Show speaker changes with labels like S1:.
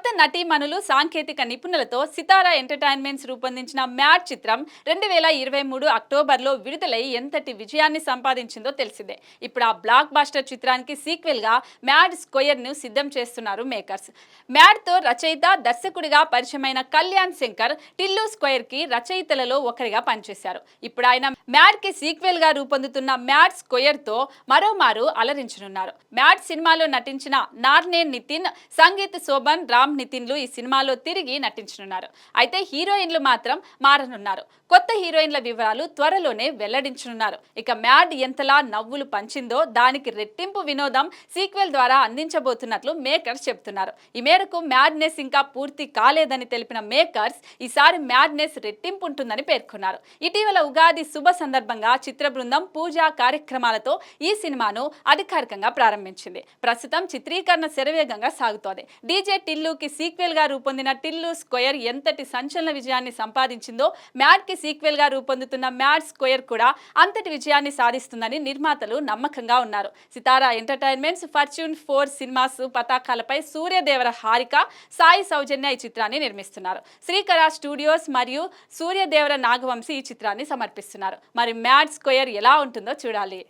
S1: కొత్త నటీమణులు సాంకేతిక నిపుణులతో సితారా ఎంటర్టైన్మెంట్స్ రూపొందించిన మ్యాడ్ చిత్రం 2023 అక్టోబర్లో విడుదలై ఎంతటి విజయాన్ని సంపాదించిందో తెలిసిందే. ఇప్పుడు ఆ బ్లాక్ బాస్టర్ చిత్రానికి సీక్వెల్ గా మ్యాడ్ స్క్వేర్ ను సిద్ధం చేస్తున్నారు మేకర్స్. మ్యాడ్ తో రచయిత దర్శకుడిగా పరిచయమైన కళ్యాణ్ శంకర్ టిల్లు స్క్వేర్ కి రచయితలలో ఒకరిగా పనిచేశారు. ఇప్పుడు ఆయన మ్యాడ్ కి సీక్వెల్ గా రూపొందుతున్న మ్యాడ్ స్క్వేర్ తో మరోమారు అలరించనున్నారు. మ్యాడ్ సినిమాలో నటించిన నార్నే నితిన్, సంగీత్ శోభన్, రామ్ నితిన్లు ఈ సినిమాలో తిరిగి నటించనున్నారు. అయితే హీరోయిన్లు మాత్రం మారనున్నారు. కొత్త హీరోయిన్ల వివరాలు త్వరలోనే వెల్లడించనున్నారు. ఇక మ్యాడ్ ఎంతలా నవ్వులు పంచిందో దానికి రెట్టింపు వినోదం సీక్వెల్ ద్వారా అందించబోతున్నట్లు మేకర్స్ చెబుతున్నారు. ఈ మేరకు మ్యాడ్నెస్ ఇంకా పూర్తి కాలేదని తెలిపిన మేకర్స్ ఈసారి మ్యాడ్నెస్ రెట్టింపు ఉంటుందని పేర్కొన్నారు. ఇటీవల ఉగాది శుభ సందర్భంగా చిత్ర బృందం పూజా కార్యక్రమాలతో ఈ సినిమాను అధికారికంగా ప్రారంభించింది. ప్రస్తుతం చిత్రీకరణ శరవేగంగా సాగుతోంది. డీజే టిల్లుకి సీక్వెల్ గా రూపొందిన టిల్లు స్క్వేర్ ఎంతటి సంచలన విజయాన్ని సంపాదించిందో మ్యాడ్ కి సీక్వెల్ గా రూపొందుతున్న మ్యాడ్ స్క్వేర్ కూడా అంతటి విజయాన్ని సాధిస్తుందని నిర్మాతలు నమ్మకంగా ఉన్నారు. సితారా ఎంటర్టైన్మెంట్స్, ఫార్చ్యూన్ 4 సినిమాస్ పతాకాలపై సూర్యదేవర హారిక, సాయి సౌజన్య ఈ చిత్రాన్ని నిర్మిస్తున్నారు. శ్రీకర స్టూడియోస్ మరియు సూర్యదేవర నాగవంశీ ఈ చిత్రాన్ని సమర్పిస్తున్నారు. మరి మ్యాడ్ స్క్వేర్ ఎలా ఉంటుందో చూడాలి.